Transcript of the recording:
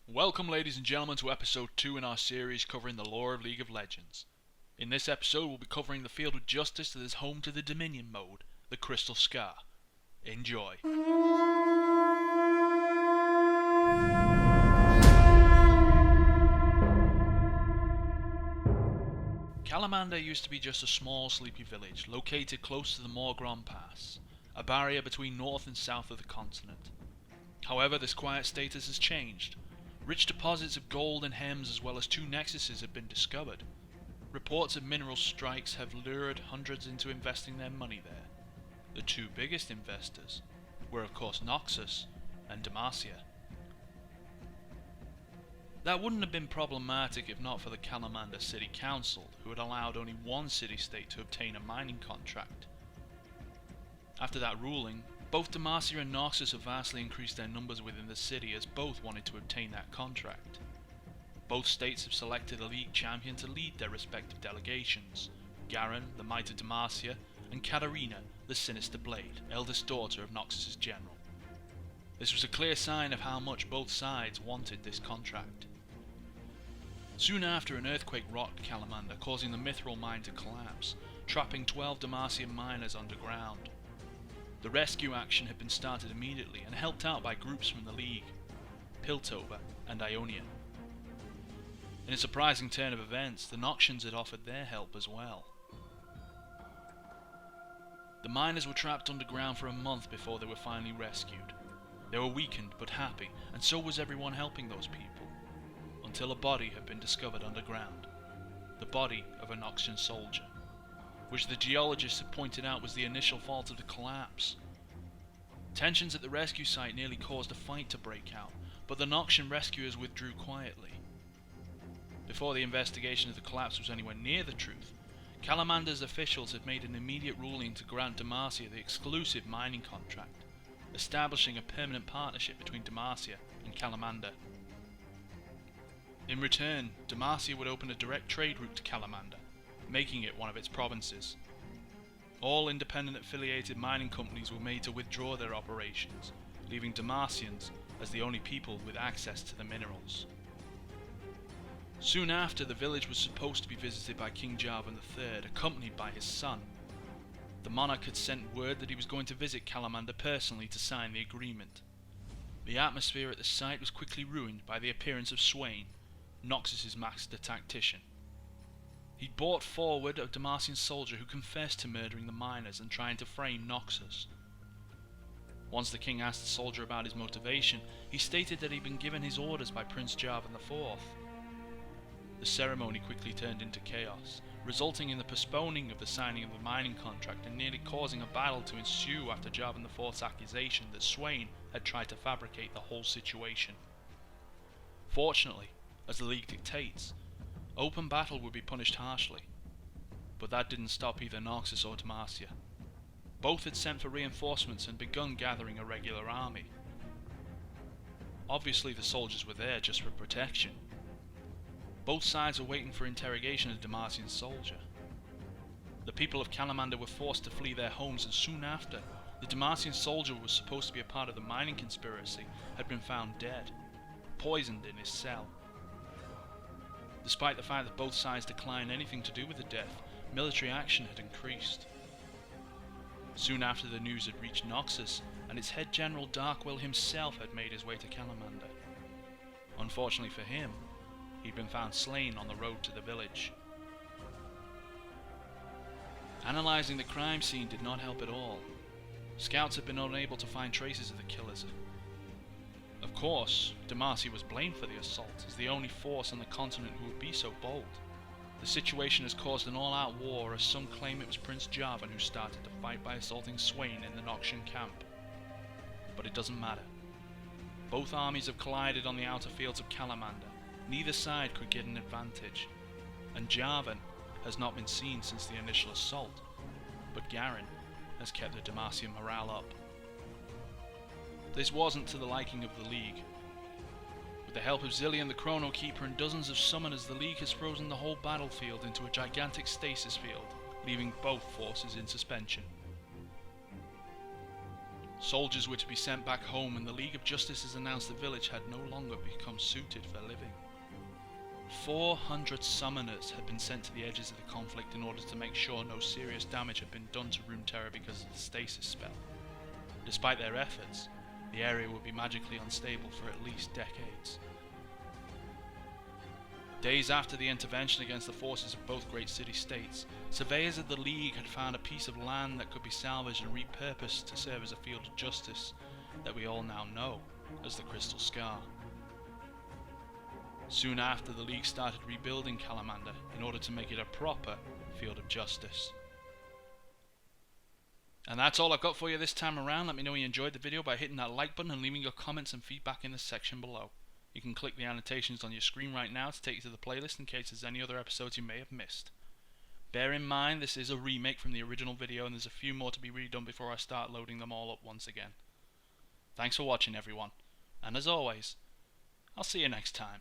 Welcome ladies and gentlemen to episode 2 in our series covering the lore of League of Legends. In this episode we'll be covering the field of justice that is home to the Dominion mode, the Crystal Scar. Enjoy. Calamander used to be just a small sleepy village located close to the Morgron Pass, a barrier between north and south of the continent. However, this quiet status has changed. Rich deposits of gold and hems as well as 2 nexuses have been discovered. Reports of mineral strikes have lured hundreds into investing their money there. The 2 biggest investors were of course Noxus and Demacia. That wouldn't have been problematic if not for the Calamander City Council, who had allowed only one city-state to obtain a mining contract. After that ruling, both Demacia and Noxus have vastly increased their numbers within the city as both wanted to obtain that contract. Both states have selected a league champion to lead their respective delegations: Garen, the Might of Demacia, and Katarina, the Sinister Blade, eldest daughter of Noxus' general. This was a clear sign of how much both sides wanted this contract. Soon after, an earthquake rocked Calamander, causing the Mithril mine to collapse, trapping 12 Demacian miners underground. The rescue action had been started immediately and helped out by groups from the League, Piltover and Ionia. In a surprising turn of events, the Noxians had offered their help as well. The miners were trapped underground for a month before they were finally rescued. They were weakened but happy, and so was everyone helping those people, until a body had been discovered underground. The body of a Noxian soldier, which the geologists had pointed out was the initial fault of the collapse. Tensions at the rescue site nearly caused a fight to break out, but the Noxian rescuers withdrew quietly. Before the investigation of the collapse was anywhere near the truth, Calamander's officials had made an immediate ruling to grant Demacia the exclusive mining contract, establishing a permanent partnership between Demacia and Calamander. In return, Demacia would open a direct trade route to Calamander, making it one of its provinces. All independent affiliated mining companies were made to withdraw their operations, leaving Demacians as the only people with access to the minerals. Soon after, the village was supposed to be visited by King Jarvan III, accompanied by his son. The monarch had sent word that he was going to visit Calamander personally to sign the agreement. The atmosphere at the site was quickly ruined by the appearance of Swain, Noxus' master tactician. He'd brought forward a Demacian soldier who confessed to murdering the miners and trying to frame Noxus. Once the king asked the soldier about his motivation, he stated that he'd been given his orders by Prince Jarvan IV. The ceremony quickly turned into chaos, resulting in the postponing of the signing of the mining contract and nearly causing a battle to ensue after Jarvan IV's accusation that Swain had tried to fabricate the whole situation. Fortunately, as the League dictates, open battle would be punished harshly, but that didn't stop either Noxus or Demacia. Both had sent for reinforcements and begun gathering a regular army. Obviously the soldiers were there just for protection. Both sides were waiting for interrogation of the Demacian soldier. The people of Calamander were forced to flee their homes, and soon after, the Demacian soldier who was supposed to be a part of the mining conspiracy had been found dead, poisoned in his cell. Despite the fact that both sides declined anything to do with the death, military action had increased. Soon after, the news had reached Noxus, and its head general Darkwill himself had made his way to Calamander. Unfortunately for him, he'd been found slain on the road to the village. Analysing the crime scene did not help at all. Scouts had been unable to find traces of the killers. Of course, Demacia was blamed for the assault, as the only force on the continent who would be so bold. The situation has caused an all-out war, as some claim it was Prince Jarvan who started the fight by assaulting Swain in the Noxian camp. But it doesn't matter. Both armies have collided on the outer fields of Calamander. Neither side could get an advantage, and Jarvan has not been seen since the initial assault, but Garen has kept the Demacian morale up. This wasn't to the liking of the League. With the help of Zillion the Chrono Keeper and dozens of summoners, the League has frozen the whole battlefield into a gigantic stasis field, leaving both forces in suspension. Soldiers were to be sent back home, and the League of Justices announced the village had no longer become suited for living. 400 summoners had been sent to the edges of the conflict in order to make sure no serious damage had been done to Runeterra because of the stasis spell. Despite their efforts, the area would be magically unstable for at least decades. Days after the intervention against the forces of both great city-states, surveyors of the League had found a piece of land that could be salvaged and repurposed to serve as a field of justice that we all now know as the Crystal Scar. Soon after, the League started rebuilding Calamander in order to make it a proper field of justice. And that's all I've got for you this time around. Let me know you enjoyed the video by hitting that like button and leaving your comments and feedback in the section below. You can click the annotations on your screen right now to take you to the playlist in case there's any other episodes you may have missed. Bear in mind this is a remake from the original video and there's a few more to be redone before I start loading them all up once again. Thanks for watching everyone, and as always, I'll see you next time.